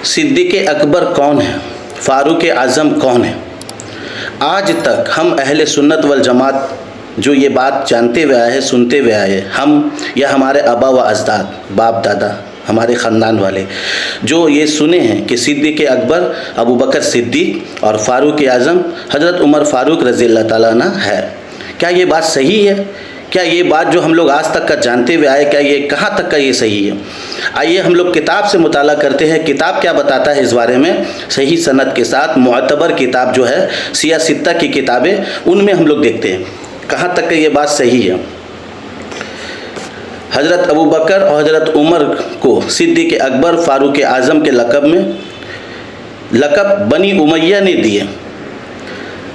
सिद्दीक़ अकबर कौन है, फ़ारूक़ आज़म कौन है। आज तक हम अहले सुन्नत वल जमात जो ये बात जानते हुए आए हैं, सुनते हुए आए, हम या हमारे आबा व अजदाद, बाप दादा, हमारे ख़ानदान वाले जो ये सुने हैं कि सिद्दीक़ अकबर अबू बकर सिद्दीक़ और फ़ारूक़ आज़म हज़रत उमर फ़ारूक रज़ी अल्लाह ताला अन्हु है। क्या ये बात सही है? क्या ये बात जो हम लोग आज तक का जानते हुए आए, क्या ये कहाँ तक का ये सही है? आइए हम लोग किताब से मुताला करते हैं, किताब क्या बताता है इस बारे में सही सनद के साथ। मुअतबर किताब जो है सिया सित्ता की किताबें, उनमें हम लोग देखते हैं कहाँ तक का ये बात सही है। हज़रत अबू बकर और हज़रत उमर को सिद्दीक़ अकबर फ़ारूक़ आज़म के लक़ब बनी उमैया ने दिए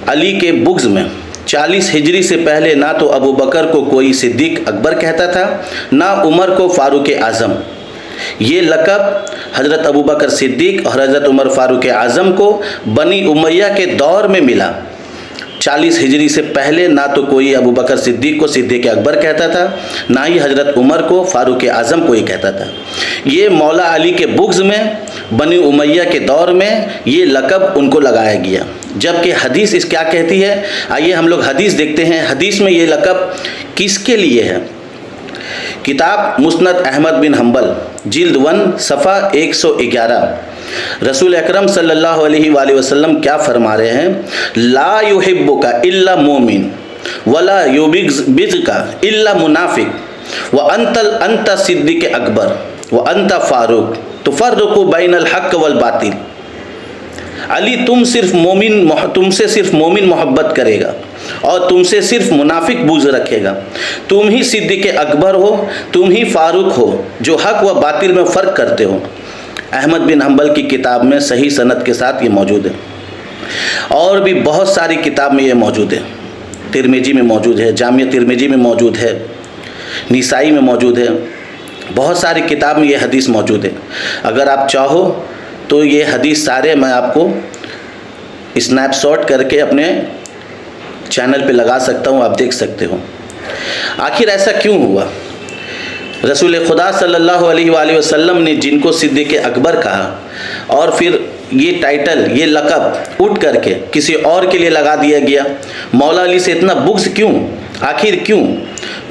अली के बुग़्ज़ में। 40 हिजरी से पहले ना तो अबू बकर को कोई सिद्दीक़ अकबर कहता था, ना उमर को फ़ारूक़ आज़म। ये लक़ब हज़रत अबू बकर सिद्दीक़ और हज़रत उमर फ़ारूक़ आज़म को बनी उमैया के दौर में मिला। 40 हिजरी से पहले ना तो कोई अबू बकर सिद्दीक़ को सिद्दीक़ अकबर कहता था, ना ही हज़रत उमर को फ़ारूक़ आज़म कोई कहता था। ये मौला अली के बुग़्ज़ में बनी उमैया के दौर में ये लक़ब उनको लगाया गया। जबकि हदीस इस क्या कहती है, आइए हम लोग हदीस देखते हैं। हदीस में ये लक़ब किसके लिए है। किताब मुस्नद अहमद बिन हम्बल जिल्द 1 सफ़ा 111, रसूल अकरम सल्लल्लाहु अलैहि वसल्लम क्या फरमा रहे हैं, ला युहिब्बुका इल्ला मोमिन वला युबिग़्ज़ुका इल्ला मुनाफिक व अंत सिद्दीक़ अकबर व अंत फ़ारूक तुफ़र्रिक़ु बैनल हक़्क़ वल बातिल। अली तुमसे सिर्फ मोमिन मोहब्बत करेगा और तुमसे सिर्फ मुनाफिक बुग़्ज़ रखेगा। तुम ही सिद्दीक़ अकबर हो, तुम ही फ़ारूक हो जो हक़ व बातिल में फ़र्क करते हो। अहमद बिन हम्बल की किताब में सही सनद के साथ ये मौजूद है, और भी बहुत सारी किताब में ये मौजूद है। तिरमिजी में मौजूद है, जामिया तिरमिजी में मौजूद है, निसाई में मौजूद है, बहुत सारी किताब में ये हदीस मौजूद है। अगर आप चाहो तो ये हदीस सारे मैं आपको स्नैपशॉट करके अपने चैनल पे लगा सकता हूँ, आप देख सकते हो। आखिर ऐसा क्यों हुआ? रसूल खुदा सल्लल्लाहु अलैहि वसल्लम ने जिनको सिद्दीक़ अकबर कहा और फिर ये टाइटल, ये लक़ब उठ करके किसी और के लिए लगा दिया गया। मौला अली से इतना बुग़्ज़ क्यों? आखिर क्यों?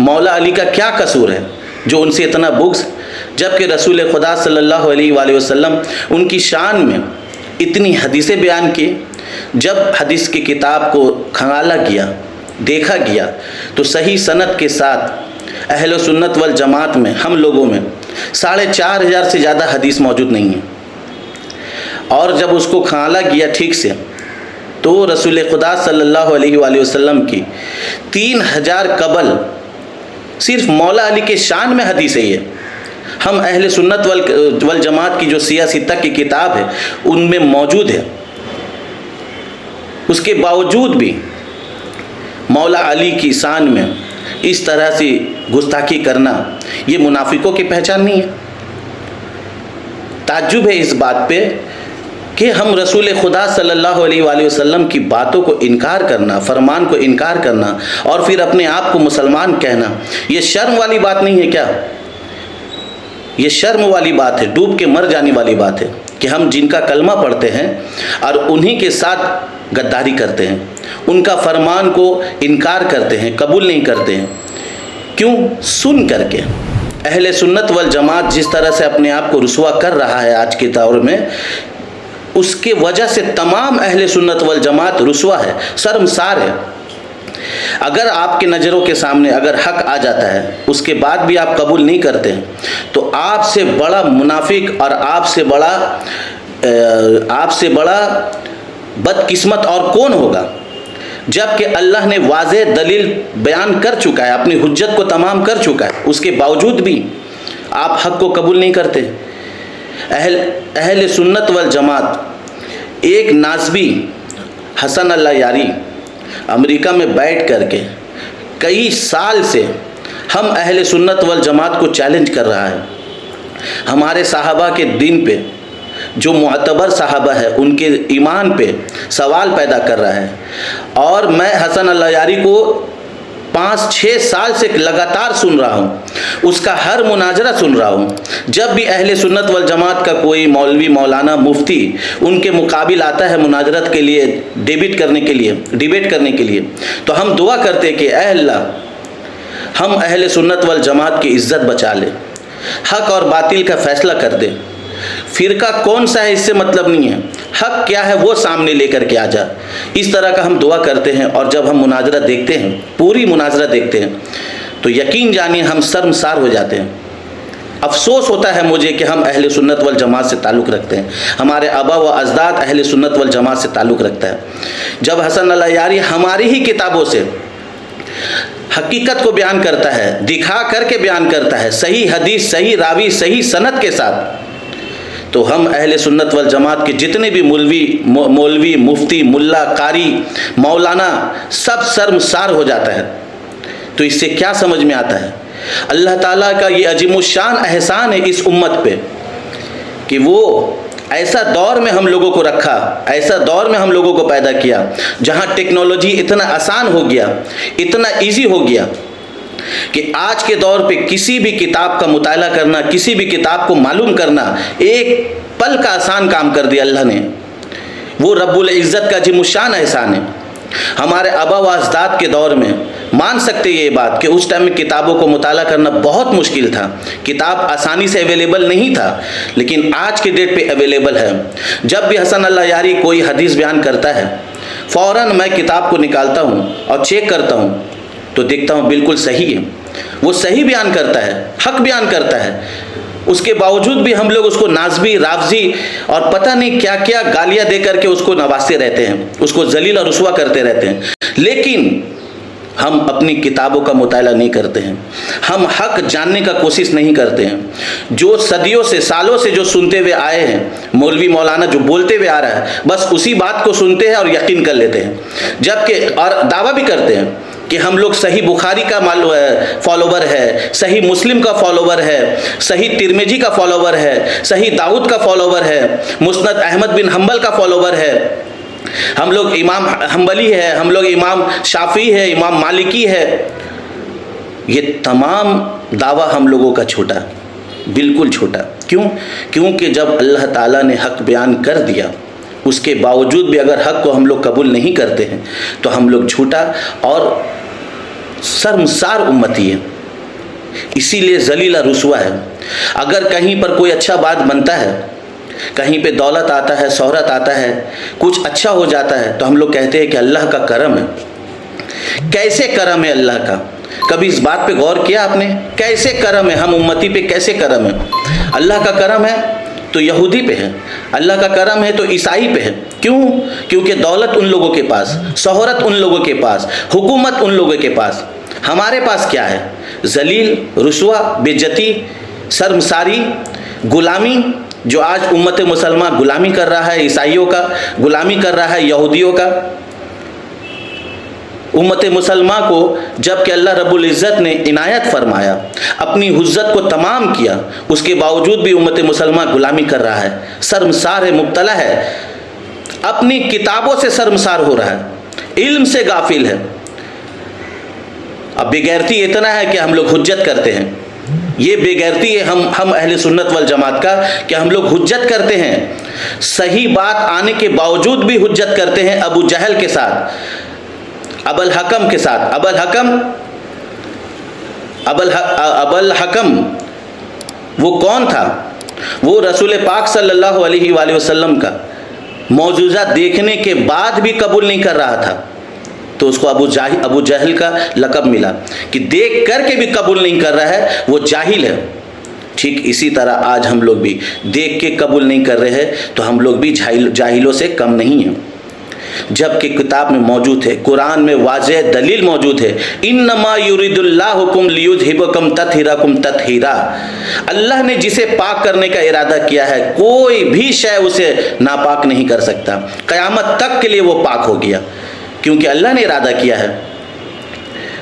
मौला अली का क्या कसूर है जो उनसे इतना बुग़्ज़, जबकि रसूल खुदा सल्लल्लाहु अलैहि वसल्लम उनकी शान में इतनी हदीसें बयान की। जब हदीस की किताब को खंगाला गया, देखा गया, तो सही सनद के साथ अहले सुन्नत वल जमात में हम लोगों में 4,500 से ज़्यादा हदीस मौजूद नहीं है। और जब उसको खंगाला गया ठीक से, तो रसूल खुदा सल्लल्लाहु अलैहि वसल्लम की 3,000 कबल सिर्फ मौला अली के शान में हदीस है। ये हम अहले सुन्नत वल जमात की जो सिया सित्ता की किताब है उनमें मौजूद है। उसके बावजूद भी मौला अली की शान में इस तरह से गुस्ताखी करना, ये मुनाफिकों की पहचान नहीं है। ताज्जुब है इस बात पे कि हम रसूल खुदा सल्लल्लाहु अलैहि वसल्लम की बातों को इनकार करना, फरमान को इनकार करना और फिर अपने आप को मुसलमान कहना, ये शर्म वाली बात नहीं है क्या? ये शर्म वाली बात है, डूब के मर जाने वाली बात है कि हम जिनका कलमा पढ़ते हैं और उन्हीं के साथ गद्दारी करते हैं, उनका फरमान को इनकार करते हैं, कबूल नहीं करते हैं। क्यों? सुन करके। अहले सुन्नत वल जमात जिस तरह से अपने आप को रुसवा कर रहा है आज के दौर में, उसके वजह से तमाम अहले सुन्नत वल जमात रुसवा है, शर्मसार है। अगर आपके नज़रों के सामने अगर हक़ आ जाता है, उसके बाद भी आप कबूल नहीं करते हैं, तो आपसे बड़ा मुनाफिक और आपसे बड़ा बदकिस्मत और कौन होगा? जबकि अल्लाह ने वाज़ेह दलील बयान कर चुका है, अपनी हुज्जत को तमाम कर चुका है, उसके बावजूद भी आप हक़ को कबूल नहीं करते। अहले सुन्नत वल जमात, एक नाज़बी हसन अल्लाह यारी अमेरिका में बैठ करके कई साल से हम अहले सुन्नत वल जमात को चैलेंज कर रहा है। हमारे साहबा के दिन पे, जो मुअतबर साहबा है, उनके ईमान पे सवाल पैदा कर रहा है। और मैं हसन अल्लाह यारी को 5-6 साल से लगातार सुन रहा हूँ, उसका हर मुनाजरा सुन रहा हूँ। जब भी अहले सुन्नत वल जमात का कोई मौलवी, मौलाना, मुफ्ती उनके मुकाबिल आता है मुनाजरत के लिए, डिबेट करने के लिए, तो हम दुआ करते हैं कि ऐ अल्लाह हम अहले सुन्नत वल जमात की इज़्ज़त बचा ले, हक और बातिल का फैसला कर दे। फ़िरका कौन सा है इससे मतलब नहीं है, हक क्या है वो सामने लेकर के आ जा। इस तरह का हम दुआ करते हैं। और जब हम मुनाजरा देखते हैं, पूरी मुनाजरा देखते हैं, तो यकीन जानिए हम शर्मसार हो जाते हैं। अफसोस होता है मुझे कि हम अहले सुन्नत वल जमात से ताल्लुक़ रखते हैं, हमारे आबा व अजदाद अहले सुन्नत वल जमात से ताल्लुक़ रखता है। जब हसन अल यारी हमारी ही किताबों से हकीकत को बयान करता है, दिखा करके बयान करता है, सही हदीस, सही रावी, सही सनद के साथ, तो हम अहले सुन्नत वल जमात के जितने भी मौलवी, मुफ्ती, मुल्ला, कारी, मौलाना, सब शर्मसार हो जाता है। तो इससे क्या समझ में आता है? अल्लाह ताला का ये अजीमुशान एहसान है इस उम्मत पे कि वो ऐसा दौर में हम लोगों को रखा, ऐसा दौर में हम लोगों को पैदा किया जहाँ टेक्नोलॉजी इतना आसान हो गया, इतना इजी हो गया कि आज के दौर पे किसी भी किताब का मुताला करना, किसी भी किताब को मालूम करना एक पल का आसान काम कर दिया अल्लाह ने। वो रब्बुल इज़्ज़त का जिमुशान एहसान है। हमारे आबा व अजदाद के दौर में मान सकते ये बात कि उस टाइम में किताबों को मुताला करना बहुत मुश्किल था, किताब आसानी से अवेलेबल नहीं था, लेकिन आज के डेट पे अवेलेबल है। जब भी हसन अल यारी कोई हदीस बयान करता है, फ़ौरन मैं किताब को निकालता हूँ और चेक करता हूँ, तो देखता हूँ बिल्कुल सही है, वो सही बयान करता है, हक बयान करता है। उसके बावजूद भी हम लोग उसको नाज़बी, रावजी और पता नहीं क्या क्या गालियाँ दे करके उसको नवाजते रहते हैं, उसको जलील और रुस्वा करते रहते हैं। लेकिन हम अपनी किताबों का मुताला नहीं करते हैं, हम हक जानने का कोशिश नहीं करते हैं। जो सदियों से, सालों से जो सुनते हुए आए हैं, मौलवी मौलाना जो बोलते हुए आ रहा है, बस उसी बात को सुनते हैं और यकीन कर लेते हैं। जबकि और दावा भी करते हैं कि हम लोग सही बुखारी का फॉलोवर है, सही मुस्लिम का फॉलोवर है, सही तिरमिजी का फॉलोवर है, सही दाऊद का फॉलोवर है, मुस्नद अहमद बिन हम्बल का फॉलोवर है, हम लोग इमाम हम्बली है, हम लोग इमाम शाफी है, इमाम मालिकी है। ये तमाम दावा हम लोगों का छोटा, बिल्कुल छोटा। क्यों? क्योंकि जब अल्लाह ताला ने हक बयान कर दिया, उसके बावजूद भी अगर हक को हम लोग कबूल नहीं करते हैं, तो हम लोग झूठा और शर्मसार उम्मती है। इसीलिए जलीला रुस्वा है। अगर कहीं पर कोई अच्छा बात बनता है, कहीं पे दौलत आता है, शोहरत आता है, कुछ अच्छा हो जाता है, तो हम लोग कहते हैं कि अल्लाह का करम है। कैसे करम है अल्लाह का? कभी इस बात पे गौर किया आपने? कैसे करम है हम उम्मती पे, कैसे करम है? अल्लाह का करम है तो यहूदी पे है, अल्लाह का करम है तो ईसाई पे है। क्यों? क्योंकि दौलत उन लोगों के पास, शोहरत उन लोगों के पास, हुकूमत उन लोगों के पास। हमारे पास क्या है? जलील, रुस्वा, बेइज्जती, शर्मसारी, गुलामी। जो आज उम्मत मुसलमान गुलामी कर रहा है, ईसाइयों का गुलामी कर रहा है, यहूदियों का। उम्मत मुसलमान को जबकि अल्लाह रब्बुल इज़्ज़त ने इनायत फरमाया, अपनी हुज्जत को तमाम किया, उसके बावजूद भी उम्मत मुसलमान गुलामी कर रहा है, शर्मसार है, मुब्तला है, अपनी किताबों से शर्मसार हो रहा है, इल्म से गाफिल है। अब बेगैरती इतना है कि हम लोग हुज्जत करते हैं। ये बेगैरती है हम अहले सुन्नत वल जमात का कि हम लोग हुज्जत करते हैं, सही बात आने के बावजूद भी हुज्जत करते हैं अबू जहल के साथ, अबल हकम के साथ। अबल हकम वो कौन था? वो रसूल पाक सल्लल्लाहु अलैहि वसल्लम का मौजूज़ा देखने के बाद भी कबूल नहीं कर रहा था, तो उसको अबू जहल का लक़ब मिला कि देख करके भी कबूल नहीं कर रहा है, वो जाहिल है। ठीक इसी तरह आज हम लोग भी देख के कबूल नहीं कर रहे हैं, तो हम लोग भी जाहिलों से कम नहीं हैं। जबकि किताब में मौजूद है, कुरान में वाज़ेह दलील मौजूद है, इन्नमा युरिदुल्लाहुकुम लियुज़हिबकुम तत्हिराकुम तत्हीरा। अल्लाह ने जिसे पाक करने का इरादा किया है, कोई भी शय उसे नापाक नहीं कर सकता। क़यामत तक के लिए वो पाक हो गया, क्योंकि अल्लाह ने इरादा किया है।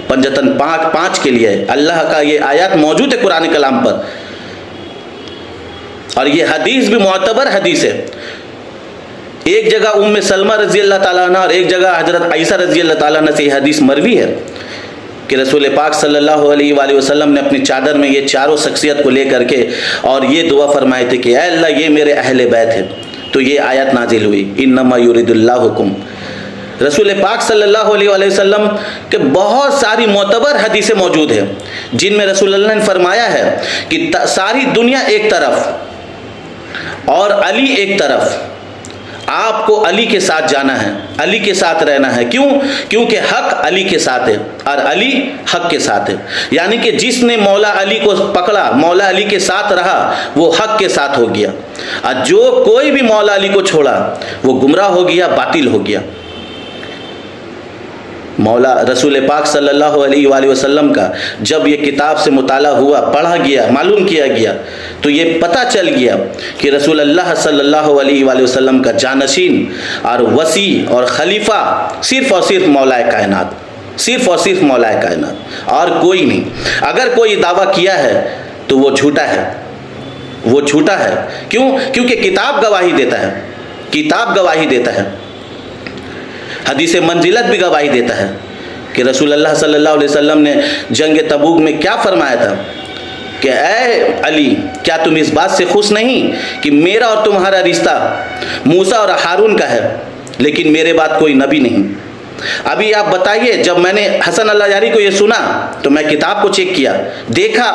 पंजतन पाँच के लिए अल्लाह का ये आयत मौजूद है कुरान कलाम पर, और ये हदीस भी मुअतबर हदीस है। एक जगह उम्मे सलमा रज़ी अल्लाह ताला अन्हा और एक जगह हज़रत आयशा रज़ी अल्लाह ताला अन्हा से हदीस मरवी है کہ رسول پاک صلی اللہ علیہ وآلہ وسلم نے اپنی چادر میں یہ چاروں شخصیت کو لے کر کے اور یہ دعا فرمائے تھے کہ اے اللہ یہ میرے اہل بیت ہیں. تو یہ آیت نازل ہوئی انما یرید اللہ حکم. رسول پاک صلی اللہ علیہ وآلہ وسلم کے بہت ساری معتبر حدیثیں موجود ہیں جن میں رسول اللہ نے فرمایا ہے کہ ساری دنیا ایک طرف اور علی ایک طرف، آپ کو علی کے ساتھ جانا ہے، علی کے ساتھ رہنا ہے. کیوں؟ کیونکہ حق علی کے ساتھ ہے اور علی حق کے ساتھ ہے. یعنی کہ جس نے مولا علی کو پکڑا، مولا علی کے ساتھ رہا، وہ حق کے ساتھ ہو گیا، اور جو کوئی بھی مولا علی کو چھوڑا وہ گمراہ ہو گیا، باطل ہو گیا. مولا رسول پاک صلی اللہ علیہ وآلہ وسلم کا جب یہ کتاب سے مطالعہ ہوا، پڑھا گیا، معلوم کیا گیا، تو یہ پتہ چل گیا کہ رسول اللہ صلی اللہ علیہ وآلہ وسلم کا جانشین اور وسیع اور خلیفہ صرف اور صرف مولا کائنات، صرف اور صرف مولا کائنات اور کوئی نہیں. اگر کوئی دعویٰ کیا ہے تو وہ جھوٹا ہے، وہ جھوٹا ہے. کیوں؟ کیونکہ کتاب گواہی دیتا ہے، کتاب گواہی دیتا ہے، حدیث منزلت بھی گواہی دیتا ہے کہ رسول اللہ صلی اللہ علیہ وسلم نے جنگ تبوک میں کیا فرمایا تھا کہ اے علی کیا تم اس بات سے خوش نہیں کہ میرا اور تمہارا رشتہ موسیٰ اور ہارون کا ہے لیکن میرے بعد کوئی نبی نہیں. ابھی آپ بتائیے، جب میں نے حسن اللہ جاری کو یہ سنا تو میں کتاب کو چیک کیا، دیکھا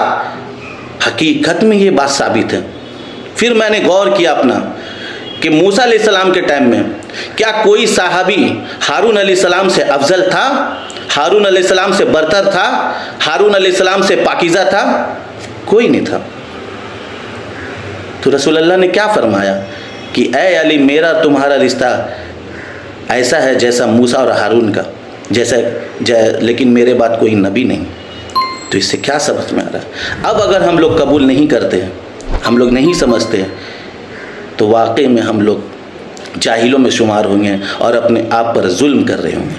حقیقت میں یہ بات ثابت ہے. پھر میں نے غور کیا اپنا کہ موسیٰ علیہ السلام کے ٹائم میں کیا کوئی صحابی ہارون علیہ السلام سے افضل تھا، ہارون علیہ السلام سے برتر تھا، ہارون علیہ السلام سے پاکیزہ تھا؟ کوئی نہیں تھا. تو رسول اللہ نے کیا فرمایا کہ اے علی میرا تمہارا رشتہ ایسا ہے جیسا موسیٰ اور ہارون کا، لیکن میرے بعد کوئی نبی نہیں. تو اس سے کیا سمجھ میں آ رہا ہے؟ اب اگر ہم لوگ قبول نہیں کرتے، ہم لوگ نہیں سمجھتے، تو واقعی میں ہم لوگ جاہلوں میں شمار ہوں گے اور اپنے آپ پر ظلم کر رہے ہوں گے.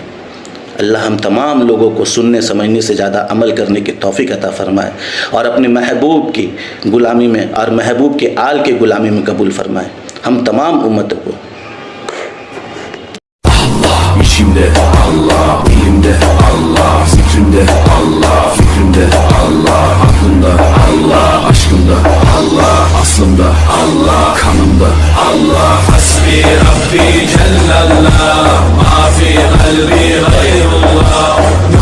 اللہ ہم تمام لوگوں کو سننے سمجھنے سے زیادہ عمل کرنے کی توفیق عطا فرمائے اور اپنے محبوب کی غلامی میں اور محبوب کے آل کے غلامی میں قبول فرمائے ہم تمام امتوں کو. İçimde Allah, dilimde Allah, zikrimde Allah, fikrimde Allah, aklımda Allah, aşkımda Allah, aslımda Allah, kanımda Allah. Hasbi Rabbi Cellallah, ma fi kalbi gayrullah.